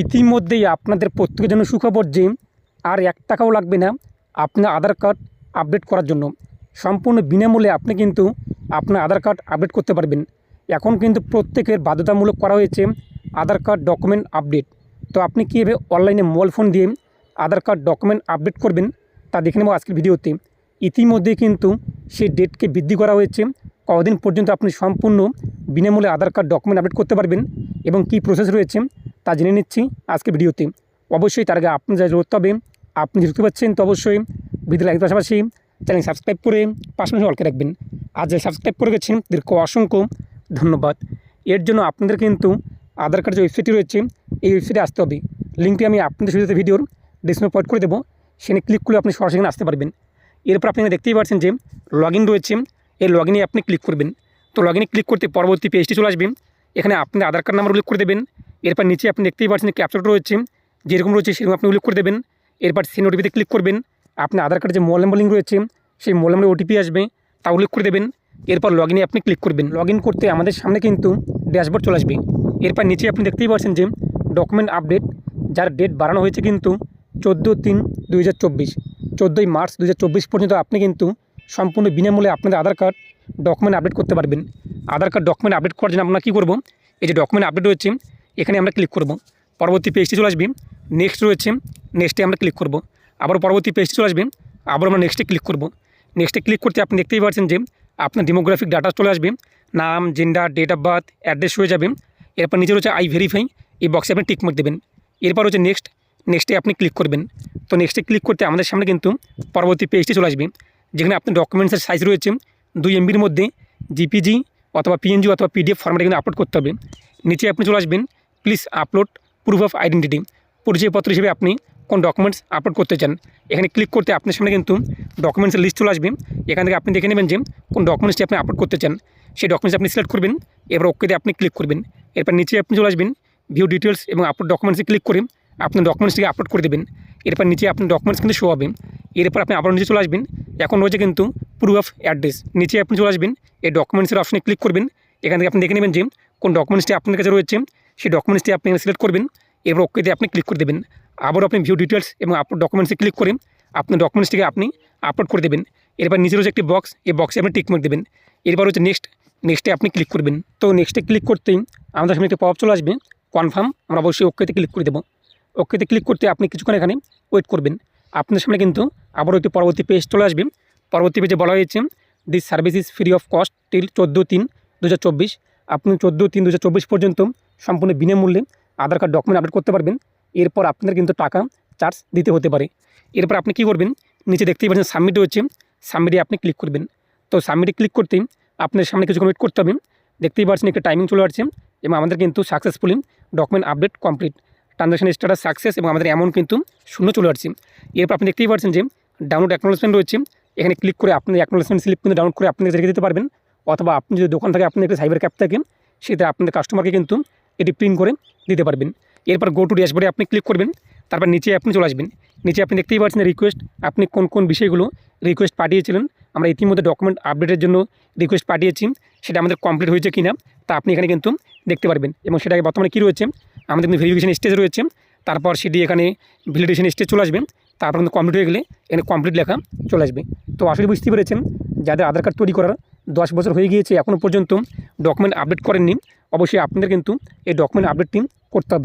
ইতিমধ্যেই আপনাদের প্রত্যেকের জন্য সুখবর যে আর 1 টাকাও লাগবে না আপনার আধার কার্ড আপডেট করার জন্য। সম্পূর্ণ বিনামূল্যে আপনি কিন্তু আপনার আধার কার্ড আপডেট করতে পারবেন। এখন কিন্তু প্রত্যেকের বাধ্যতামূলক করা হয়েছে আধার কার্ড ডকুমেন্ট আপডেট। তো আপনি কীভাবে অনলাইনে মোবাইল ফোন দিয়ে আধার কার্ড ডকুমেন্ট আপডেট করবেন তা দেখে নেব আজকের ভিডিওতে। ইতিমধ্যেই কিন্তু সেই ডেটকে বৃদ্ধি করা হয়েছে। কদিন পর্যন্ত আপনি সম্পূর্ণ বিনামূল্যে আধার কার্ড ডকুমেন্ট আপডেট করতে পারবেন এবং কী প্রসেস রয়েছে তা জেনে নিচ্ছি আজকের ভিডিওতে। অবশ্যই তার আগে আপনি যা করতে হবে, আপনি দেখতে পাচ্ছেন তো অবশ্যই ভিডিও লাইক পাশাপাশি চ্যানেল সাবস্ক্রাইব করে পাশাপাশি অলকে রাখবেন। আর যে সাবস্ক্রাইব করে গেছেন তাদেরকে অসংখ্য ধন্যবাদ। এর জন্য আপনাদের কিন্তু আধার কার্ড যে ওয়েবসাইটটি রয়েছে এই ওয়েবসাইটে আসতে হবে। লিঙ্কটি আমি আপনাদের সুবিধাতে ভিডিওর ডিসক্রিপশনে প্রোভাইড করে দেবো, সেখানে ক্লিক করলে আপনি সরাসরি আসতে পারবেন। এরপর আপনি দেখতেই পাচ্ছেন যে লগ ইন রয়েছে, এই লগ ইনে আপনি ক্লিক করবেন। তো লগ ইনে ক্লিক করতে পরবর্তী পেজটি চলে আসবেন। এখানে আপনি আধার কার্ড নাম্বার উল্লেখ করে দেবেন। এরপর নিচে আপনি দেখতেই পাচ্ছেন ক্যাপচাটা রয়েছে, যেরকম রয়েছে সেরকম আপনি উল্লেখ করে দেবেন। এরপর সেন্ড ওটিপিতে ক্লিক করবেন। আপনার আধার কার্ডে যে মোবাইল নাম্বার লিঙ্ক রয়েছে সেই মোবাইল নাম্বারে ওটিপি আসবে, তা উল্লেখ করে দেবেন। এরপর লগ ইনে আপনি ক্লিক করবেন। লগ ইন করতে আমাদের সামনে কিন্তু ড্যাশবোর্ড চলে আসবে। এরপর নিচে আপনি দেখতেই পাচ্ছেন যে ডকুমেন্ট আপডেট, যার ডেট বাড়ানো হয়েছে কিন্তু 14/3/2024, 14ই মার্চ 2024 পর্যন্ত আপনি কিন্তু সম্পূর্ণ বিনামূল্যে আপনাদের আধার কার্ড ডকুমেন্ট আপডেট করতে পারবেন। আধার কার্ড ডকুমেন্ট আপডেট করার জন্য আমরা কী করব, এই যে ডকুমেন্ট আপডেট রয়েছে এখানে আমরা ক্লিক করব। পরবর্তী পেজটি চলে আসবে, নেক্সট রয়েছে, নেক্সটে আমরা ক্লিক করব। আবার পরবর্তী পেজটি চলে আসবে, আবার আমরা নেক্সটে ক্লিক করব। নেক্সটে ক্লিক করতে আপনি দেখতেই পাচ্ছেন যে আপনার ডেমোগ্রাফিক ডাটা চলে আসবে, নাম, gender, date of birth, address হয়ে যাবে। এরপর নিচে রয়েছে আই ভেরিফাই, এই বক্সে আপনি টিক মার্ক দেবেন। এরপর হচ্ছে নেক্সটে আপনি ক্লিক করবেন। তো নেক্সটে ক্লিক করতে আমাদের সামনে কিন্তু পরবর্তী পেজটি চলে আসবে, যেখানে আপনার ডকুমেন্টসের সাইজ রয়েছে 2 MBর মধ্যে জিপিজি অথবা পিএনজি অথবা পিডিএফ ফরম্যাটে কিন্তু আপলোড করতে হবে। নিচে আপনি চলে আসবেন, please upload proof of identity, পরিচয়পত্র হিসেবে আপনি কোন ডকুমেন্টস আপলোড করতে চান। এখানে ক্লিক করতে আপনার সামনে কিন্তু ডকুমেন্টসের লিস্ট চলে আসবে। এখান থেকে আপনি দেখে নেবেন যে কোন ডকুমেন্টসটি আপনি আপলোড করতে চান। সেই ডকুমেন্টস আপনি সিলেক্ট করবেন, এবার ওকেতে আপনি ক্লিক করবেন। এরপর নিচে আপনি চলে আসবেন, ভিউ ডিটেলস এবং আপলোড ডকুমেন্টসে ক্লিক করে আপনি ডকুমেন্টসটিকে আপলোড করে দেবেন। এরপর নিচে আপনি ডকুমেন্টস কিন্তু শো হবে। এরপর আপনি আবার নিচে চলে আসবেন, এখন রয়েছে কিন্তু প্রুফ অফ অ্যাড্রেস। নিচে আপনি চলে আসবেন, এই ডকুমেন্টসের অপশনে ক্লিক করবেন। এখান থেকে আপনি দেখে নেবেন যে কোন ডকুমেন্টসটি আপনার কাছে রয়েছে, সেই ডকুমেন্টসটি আপনি সিলেক্ট করবেন। এরপর ওকেতে আপনি ক্লিক করে দেবেন। আবার আপনি ভিউ ডিটেলস এবং আপলোড ডকুমেন্টসে ক্লিক করে আপনার ডকুমেন্টসটিকে আপনি আপলোড করে দেবেন। এরপর নিচে রয়েছে একটি বক্স, এই বক্সে আপনি টিক মার্ক দেবেন। এরপর হচ্ছে নেক্সটে আপনি ক্লিক করবেন। তো নেক্সটে ক্লিক করতেই আমাদের সামনে একটি পপআপ চলে আসবে, কনফার্ম। আমরা অবশ্যই ওকেতে ক্লিক করে দেবো। ওকেতে ক্লিক করতে আপনি কিছুক্ষণ এখানে ওয়েট করবেন। আপনার সামনে কিন্তু আবারও একটি পরবর্তী পেজ চলে আসবে। পরবর্তী পেজে বলা হয়েছে this service is free of cost till 14/3/2024। আপনি 14/3/2024 পর্যন্ত সম্পূর্ণ বিনামূল্যে আধার কার্ড ডকুমেন্ট আপডেট করতে পারবেন। এরপর আপনার কিন্তু টাকা চার্জ দিতে হতে পারে। এরপর আপনি কী করবেন, নিচে দেখতেই পাচ্ছেন সাবমিট হচ্ছে, সাবমিটে আপনি ক্লিক করবেন। তো সাবমিটে ক্লিক করতেই আপনার সামনে কিছুক্ষণ ওয়েট করতে হবে। দেখতেই পাচ্ছেন একটা টাইমিং চলে আসছে এবং আমাদের কিন্তু successfully document update complete, transaction status success এবং আমাদের অ্যামাউন্ট কিন্তু 0 চলে আসছে। এরপর আপনি দেখতেই পাচ্ছেন যে ডাউনলোড অ্যাকনোলেজমেন্ট রয়েছে, এখানে ক্লিক করে আপনি অ্যাকনোলেজমেন্ট স্লিপ কিন্তু ডাউনলোড করে আপনি রেখে দিতে পারবেন। অথবা আপনি যদি দোকান থেকে আপনি একটা সাইবার ক্যাব থাকেন, সেটা আপনাদের কাস্টমারকে কিন্তু এটি প্রিন্ট করে দিতে পারবেন। এরপর গো টু ড্যাশবোর্ডে আপনি ক্লিক করবেন। তারপর নিচে আপনি চলে আসবেন। নিচে আপনি দেখতেই পাচ্ছেন রিকোয়েস্ট, আপনি কোন কোন বিষয়গুলো রিকোয়েস্ট পাঠিয়েছিলেন। আমরা ইতিমধ্যে ডকুমেন্ট আপডেটের জন্য রিকোয়েস্ট পাঠিয়েছি, সেটা আমাদের কমপ্লিট হয়েছে কিনা তা আপনি এখানে কিন্তু দেখতে পারবেন। এবং সেটাকে বর্তমানে কী রয়েছে, আমাদের কিন্তু ভেরিফিকেশন স্টেজ রয়েছে। তারপর সেটি এখানে ভ্যালিডেশন স্টেজ চলে আসবে। তারপর কিন্তু কমপ্লিট হয়ে গেলে এখানে কমপ্লিট লেখা চলে আসবে। তো আসলে বুঝতে পেরেছেন, যাদের আধার কার্ড তৈরি করার 10 বছর হয়ে গিয়েছে এখনও পর্যন্ত ডকুমেন্ট আপডেট করেননি, অবশ্যই আপনাদের কিন্তু এই ডকুমেন্ট আপডেটটি করতে হবে।